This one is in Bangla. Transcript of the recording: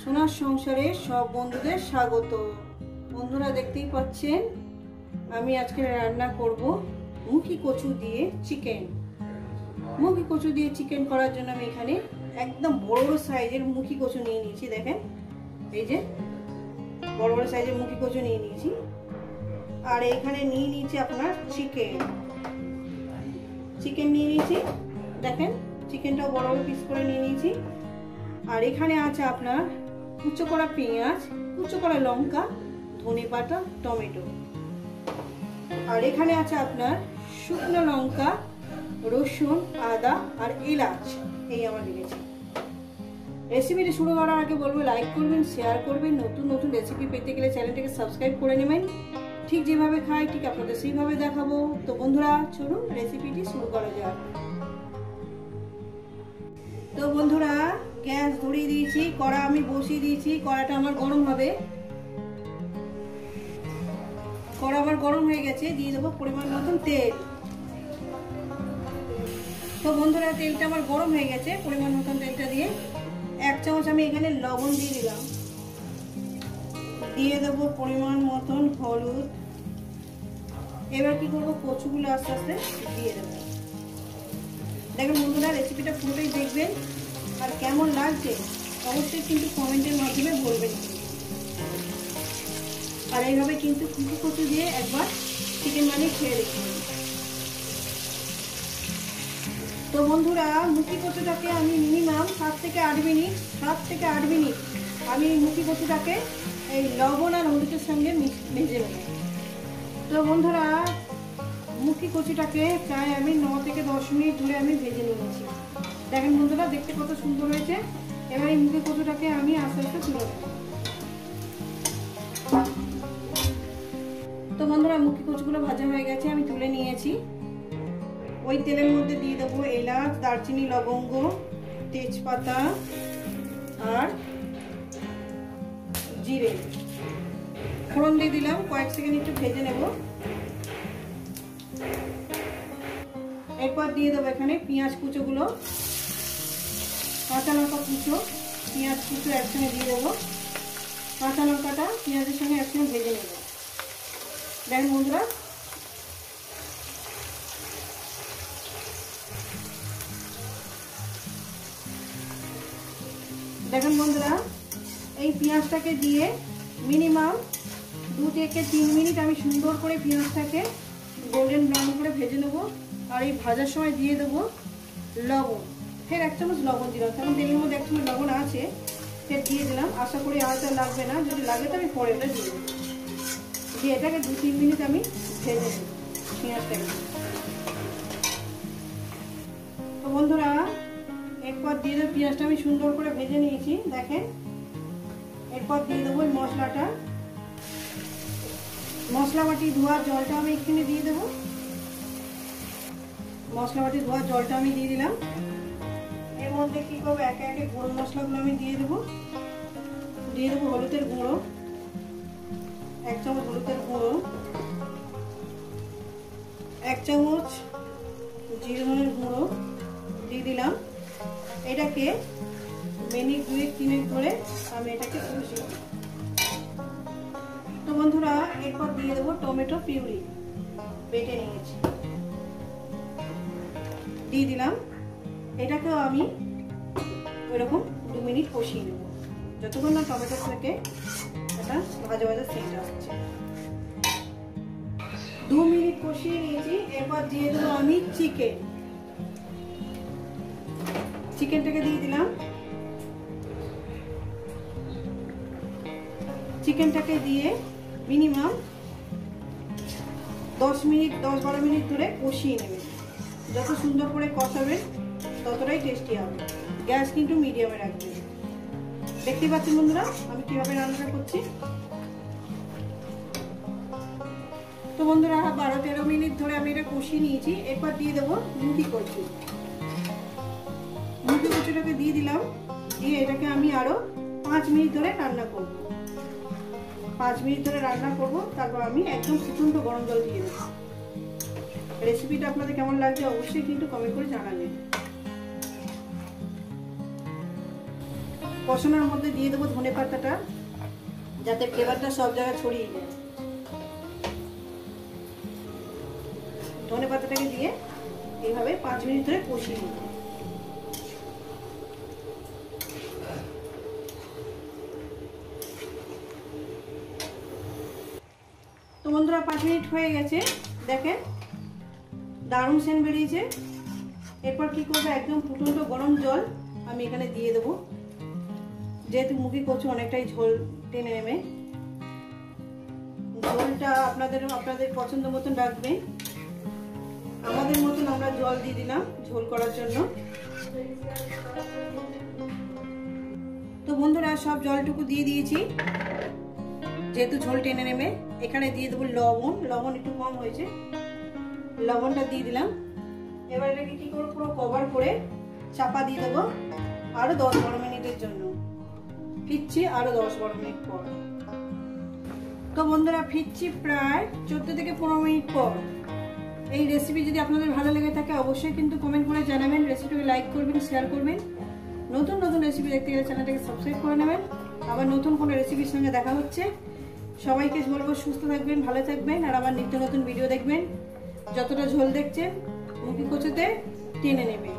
সোনার সংসারে সব বন্ধুদের স্বাগত। বন্ধুরা দেখতেই পাচ্ছেন আমি আজকে রান্না করব মুখি কচু দিয়ে চিকেন। মুখি কচু দিয়ে চিকেন করার জন্য আমি এখানে একদম বড় বড় সাইজের মুখি কচু নিয়ে নিয়েছি। দেখেন এই যে বড় বড় সাইজের মুখি কচু নিয়ে নিয়েছি। আর এখানে নিয়ে নিয়েছি আপনার চিকেন নিয়ে নিয়েছি। দেখেন চিকেনটাও বড় বড় পিস করে নিয়ে নিয়েছি। আর এখানে আছে আপনার কুচো করা পেঁয়াজ, কুচো করা লঙ্কা, ধনেপাতা, টমেটো। আর এখানে আছে আপনার শুকনো লঙ্কা, রসুন, আদা আর এলাচ। এই আমার লেগেছে। রেসিপিটি শুরু করার আগে বলবো লাইক করবেন, শেয়ার করবেন। নতুন নতুন রেসিপি পেতে গেলে চ্যানেলটাকে সাবস্ক্রাইব করে নেবেন। ঠিক যেভাবে খাই ঠিক আপনাদের সেইভাবে দেখাবো। তো বন্ধুরা চলুন রেসিপিটি শুরু করা যাক। তো বন্ধুরা গ্যাস ধরিয়ে দিয়েছি, কড়া আমি বসিয়ে দিয়েছি। কড়াটা আমার গরম হবে। কড়া আমার গরম হয়ে গেছে, দিয়ে দেবো পরিমাণ মতন তেল। তো বন্ধুরা তেলটা আমার গরম হয়ে গেছে। পরিমাণ মতন তেলটা দিয়ে 1 চামচ আমি এখানে লবণ দিয়ে দিলাম। দিয়ে দেবো পরিমাণ মতন হলুদ। এবার কি করবো, কচুগুলো আস্তে আস্তে দিয়ে দেবো। দেখেন বন্ধুরা রেসিপিটা পুরোটাই দেখবেন। আর কেমন লাগছে অবশ্যই কিন্তু কমেন্টের মাধ্যমে বলবেন। আর এইভাবে কিন্তু মুখি কচু দিয়ে একবার চিকেন বানিয়ে খেয়ে দেখুন। তো বন্ধুরা মুখি কচুটাকে আমি মিনিমাম 7 থেকে 8 মিনিট আমি মুখি কচুটাকে এই লবণ আর হলুদের সঙ্গে ভেজে নেব। তো বন্ধুরা মুখি কচুটাকে প্রায় আমি 9 থেকে 10 মিনিট ধরে আমি ভেজে নিয়েছি। দেখেন বন্ধুরা দেখতে কত সুন্দর হয়েছে। এবার এই মুখি কচুটাকে আমি আস্তে আস্তে তুলে নেব। তো বন্ধুরা মুখি কচুগুলো ভাজা হয়ে গেছে, আমি তুলে নিয়েছি। ওই তেলের মধ্যে দিয়ে দেবো এলাচ, দারচিনি, লবঙ্গ, তেজপাতা আর জিরে। ফোড়ন দিয়ে দিলাম, কয়েক সেকেন্ড একটু ভেজে নেব। এরপর দিয়ে দেবো এখানে পেঁয়াজ কুচোগুলো, কাঁচা লঙ্কা কুচো, পেঁয়াজ কুচো একসঙ্গে দিয়ে দেবো। কাঁচা লঙ্কাটা পেঁয়াজের সঙ্গে একসঙ্গে ভেজে নেব। দেখেন বন্ধুরা এই পেঁয়াজটাকে দিয়ে মিনিমাম 2 থেকে 3 মিনিট আমি সুন্দর করে পেঁয়াজটাকে গোল্ডেন ব্রাউন করে ভেজে নেব। আর এই ভাজার সময় দিয়ে দেবো লবণ। ফের 1 চামচ লবণ দিলাম, কারণ তেলের মধ্যে 1 চামচ লবণ আছে। ফের দিয়ে দিলাম, আশা করি আরটা লাগবে না। যদি লাগে তো আমি পরে এটা দিয়ে দেবো। দিয়ে এটাকে 2-3 মিনিট আমি ভেজে নেব পেঁয়াজটাকে। তো বন্ধুরা এরপর দিয়ে দেবো, পেঁয়াজটা আমি সুন্দর করে ভেজে নিয়েছি। দেখেন এরপর দিয়ে দেবো মশলাটা। মশলা বাটি ধোয়া জলটা আমি এখানে দিয়ে দেবো। মশলা বাটি ধোয়া জলটা আমি দিয়ে দিলাম। এর মধ্যে কি করবো, একে একে গুঁড়ো মশলাগুলো আমি দিয়ে দেবো। দিয়ে দেবো হলুদের গুঁড়ো, 1 চামচ হলুদের গুঁড়ো, 1 চামচ জিরে ধনের গুঁড়ো দিয়ে দিলাম। এটাকে মিনিট 2-3 ধরে আমি এটাকে কষিয়ে। তো বন্ধুরা এরপর দিয়ে দেবো টমেটো পিউরি, বেটে নিয়েছি, দিয়ে দিলাম। এটাকেও আমি ওইরকম 2 মিনিট কষিয়ে নেব, যতক্ষণ না টমেটো থেকে এটা ভাজা ভাজা সেন্ট আসছে। 2 মিনিট কষিয়ে নিয়েছি। এরপর দিয়ে দেবো আমি চিকেনটাকে দিয়ে দিলাম। চিকেনটাকে দিয়ে মিনিমাম 10-12 মিনিট ধরে কষিয়ে নেবেন। যত সুন্দর করে কষাবেন ততটাই টেস্টি হবে। গ্যাস কিন্তু মিডিয়ামে রাখবেন। দেখতে পাচ্ছেন বন্ধুরা আমি কিভাবে রান্নাটা করছি। তো বন্ধুরা 12-13 মিনিট ধরে আমি এটা কষিয়ে নিয়েছি। এরপর দিয়ে দেবো মুখি কচুটাকে দিয়ে দিলাম। দিয়ে এটাকে আমি আরো 5 মিনিট ধরে রান্না করব। 5 মিনিট ধরে রান্না করব, তারপর আমি একদম ফুটন্ত গরম জল দিয়ে দেবো। রেসিপিটা আপনাদের কেমন লাগছে অবশ্যই কিন্তু কমেন্ট করে জানাবেন। কষানোর মধ্যে দিয়ে দেবো ধনে পাতাটা, যাতে ফ্লেভারটা সব জায়গায় ছড়িয়ে যায়। ধনে পাতাটাকে দিয়ে এইভাবে 5 মিনিট ধরে কষিয়ে নেব। তো বন্ধুরা 5 মিনিট হয়ে গেছে, দেখেন দারুণ সেন্ট বেরিয়েছে। এরপর কি করবো, একদম ফুটন্ত গরম জল আমি এখানে দিয়ে দেবো, যেহেতু মুগি কচু অনেকটাই ঝোল টেনে নেবে। ঝোলটা আপনাদের পছন্দ মতন রাখবেন, আমাদের মতন আমরা জল দিয়ে দিলাম ঝোল করার জন্য। তো বন্ধুরা সব জলটুকু দিয়ে দিয়েছি, যেহেতু ঝোল টেনে নেবে। এখানে দিয়ে দেবো লবণ, লবণ একটু কম হয়েছে, লবণটা দিয়ে দিলাম। এবার এটাকে কি করবো, পুরো কভার করে চাপা দিয়ে দেবো আরো 10-12 মিনিটের জন্য। ফিরছি আরো 10-12 মিনিট পর। তো বন্ধুরা ফিরছি প্রায় 14 থেকে 15 মিনিট পর। এই রেসিপি যদি আপনাদের ভালো লেগে থাকে অবশ্যই কিন্তু কমেন্ট করে জানাবেন, রেসিপিটাকে লাইক করবেন, শেয়ার করবেন। নতুন নতুন রেসিপি দেখতে গেলে চ্যানেলটাকে সাবস্ক্রাইব করে নেবেন। আবার নতুন কোনো রেসিপির সঙ্গে দেখা হচ্ছে। সবাইকে বলবো সুস্থ থাকবেন, ভালো থাকবেন, আর আবার নিত্য নতুন ভিডিও দেখবেন। যতটা ঝোল দেখছেন মুগি কচুতে টেনে নেবে।